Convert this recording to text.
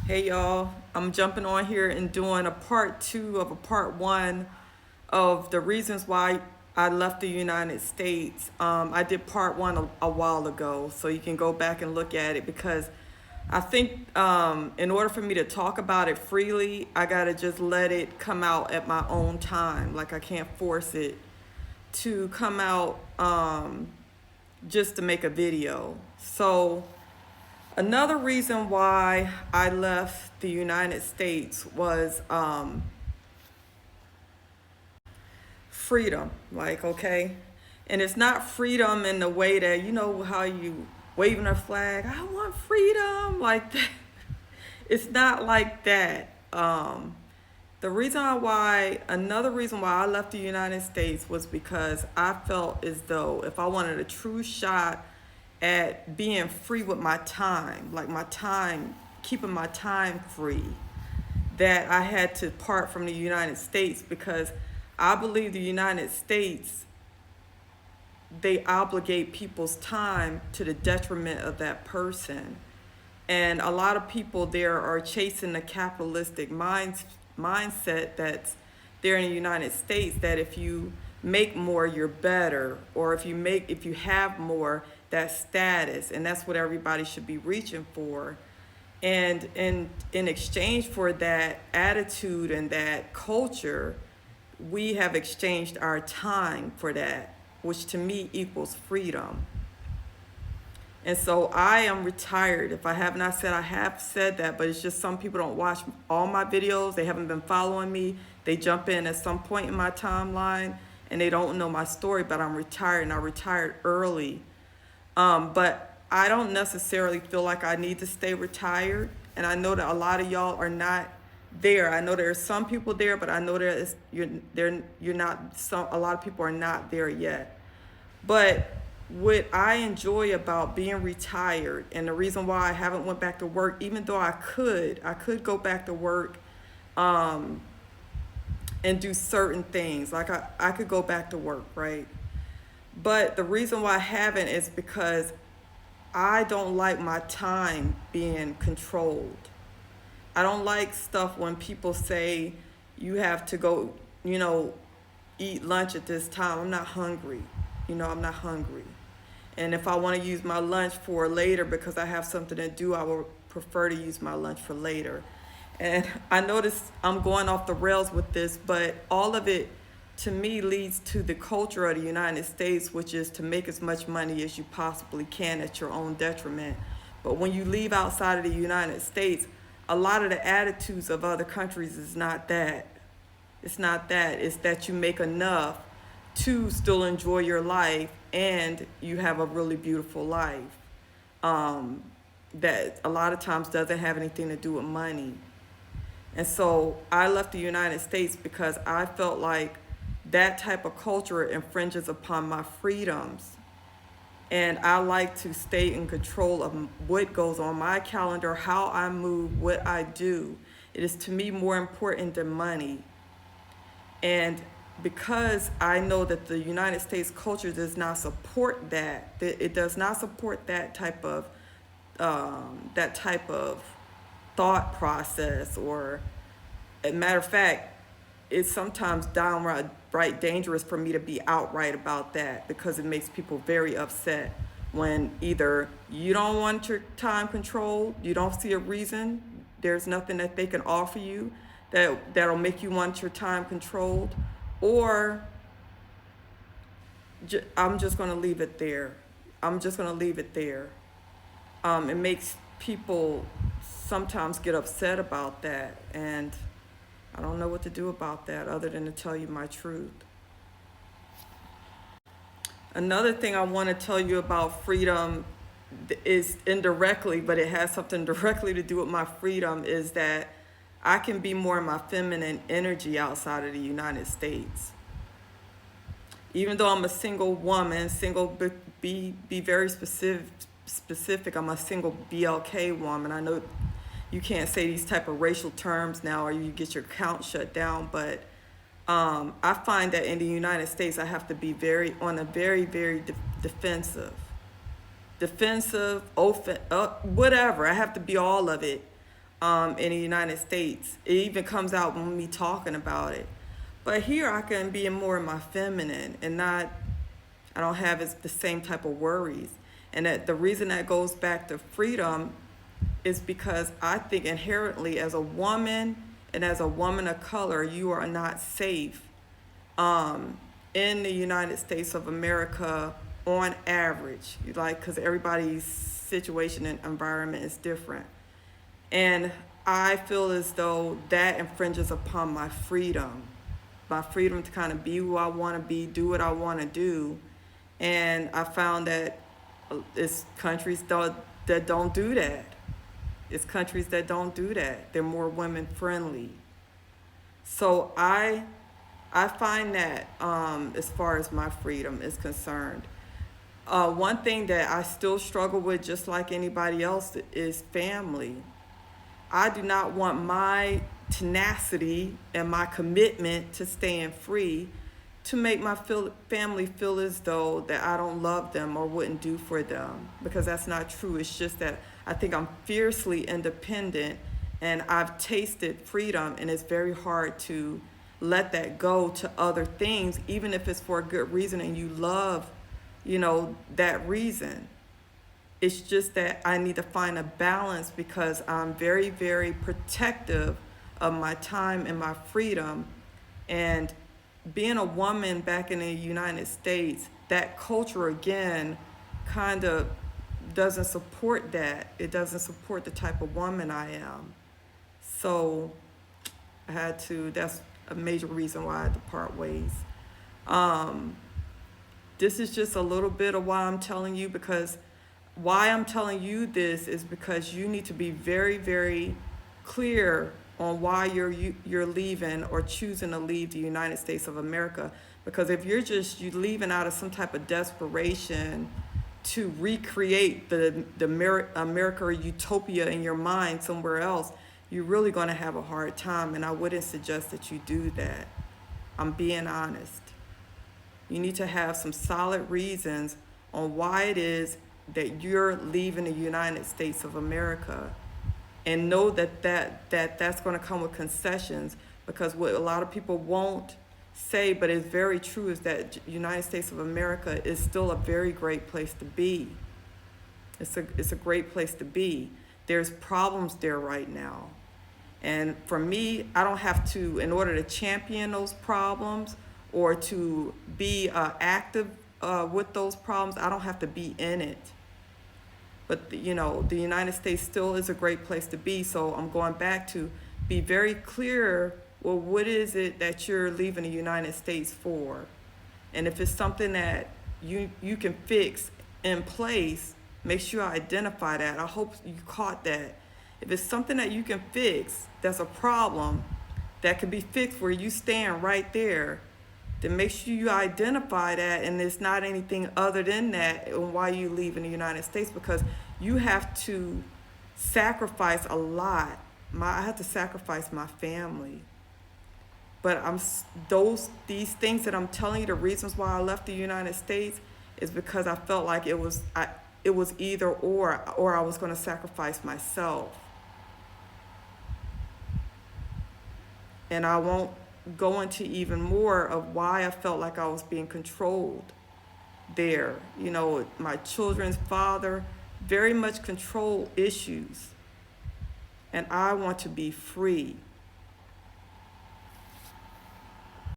Hey y'all, I'm jumping on here and doing a part two of a part one of the reasons why I left the United States. I did part one a while ago, so you can go back and look at it because I think in order for me to talk about it freely, I gotta just let it come out at my own time. Like I can't force it to come out just to make a video. So another reason why I left the United States was freedom. Like, okay. And it's not freedom in the way that, you know, how you waving a flag, I want freedom, like that. It's not like that. Another reason why I left the United States was because I felt as though if I wanted a true shot at being free with my time, like my time, keeping my time free, that I had to part from the United States because I believe the United States, they obligate people's time to the detriment of that person. And a lot of people there are chasing the capitalistic mindset that's there in the United States, that if you make more, you're better, or if you have more, that's status, and that's what everybody should be reaching for. And in exchange for that attitude and that culture, we have exchanged our time for that, which to me equals freedom. And so I am retired. If I have not said, I have said that, but it's just some people don't watch all my videos. They haven't been following me. They jump in at some point in my timeline and they don't know my story, but I'm retired and I retired early. But I don't necessarily feel like I need to stay retired. And I know that a lot of y'all are not there. I know there are some people there, but I know you're not. A lot of people are not there yet. But what I enjoy about being retired, and the reason why I haven't went back to work, even though I could go back to work and do certain things. Like I could go back to work, right? But the reason why I haven't is because I don't like my time being controlled. I don't like stuff when people say you have to go, eat lunch at this time. I'm not hungry. I'm not hungry. And if I want to use my lunch for later because I have something to do, I would prefer to use my lunch for later. And I notice I'm going off the rails with this, but all of it to me leads to the culture of the United States, which is to make as much money as you possibly can at your own detriment. But when you leave outside of the United States, a lot of the attitudes of other countries is not that. It's not that. It's that you make enough to still enjoy your life and you have a really beautiful life. That a lot of times doesn't have anything to do with money. And so I left the United States because I felt like that type of culture infringes upon my freedoms. And I like to stay in control of what goes on my calendar, how I move, what I do. It is to me more important than money. And because I know that the United States culture does not support that, it does not support that type of thought process, or, as a matter of fact, it's sometimes downright dangerous for me to be outright about that because it makes people very upset when either you don't want your time controlled, you don't see a reason, there's nothing that they can offer you that'll make you want your time controlled, or I'm just going to leave it there. I'm just going to leave it there. It makes people sometimes get upset about that, and I don't know what to do about that other than to tell you my truth. Another thing I want to tell you about freedom is indirectly, but it has something directly to do with my freedom, is that I can be more in my feminine energy outside of the United States. Even though I'm a single woman, be very specific. I'm a single BLK woman. I know you can't say these type of racial terms now or you get your account shut down, but I find that in the United States I have to be on a very defensive, whatever. I have to be all of it, in the United States. It even comes out when me talking about it. But here I can be more in my feminine and not, I don't have the same type of worries. And that the reason that goes back to freedom is because I think inherently as a woman and as a woman of color, you are not safe in the United States of America on average, like, because everybody's situation and environment is different. And I feel as though that infringes upon my freedom to kind of be who I want to be, do what I want to do. And I found that it's countries that don't do that. It's countries that don't do that. They're more women friendly. So I find that as far as my freedom is concerned, one thing that I still struggle with, just like anybody else, is family. I do not want my tenacity and my commitment to staying free to make my family feel as though that I don't love them or wouldn't do for them, because that's not true. It's just that I think I'm fiercely independent and I've tasted freedom, and it's very hard to let that go to other things, even if it's for a good reason and you love, that reason. It's just that I need to find a balance because I'm very, very protective of my time and my freedom. And being a woman back in the United States, that culture again kind of doesn't support that. It doesn't support the type of woman I am. So that's a major reason why I had to part ways. This is just a little bit of why I'm telling you, because why I'm telling you this is because you need to be very, very clear on why you're leaving or choosing to leave the United States of America. Because if you leaving out of some type of desperation to recreate the America or utopia in your mind somewhere else, you're really going to have a hard time. And I wouldn't suggest that you do that. I'm being honest. You need to have some solid reasons on why it is that you're leaving the United States of America, and know that's going to come with concessions, because what a lot of people won't say, but it's very true, is that United States of America is still a very great place to be. It's a great place to be. There's problems there right now. And for me, I don't have to, in order to champion those problems or to be active with those problems, I don't have to be in it. But, the United States still is a great place to be. So I'm going back to be very clear, well, what is it that you're leaving the United States for? And if it's something that you can fix in place, make sure I identify that. I hope you caught that. If it's something that you can fix, that's a problem that can be fixed where you stand right there, then make sure you identify that, and it's not anything other than that and why you leave in the United States, because you have to sacrifice a lot. I have to sacrifice my family. But these things that I'm telling you, the reasons why I left the United States, is because I felt like it was either or I was going to sacrifice myself. And I won't go into even more of why I felt like I was being controlled there. My children's father, very much control issues. And I want to be free.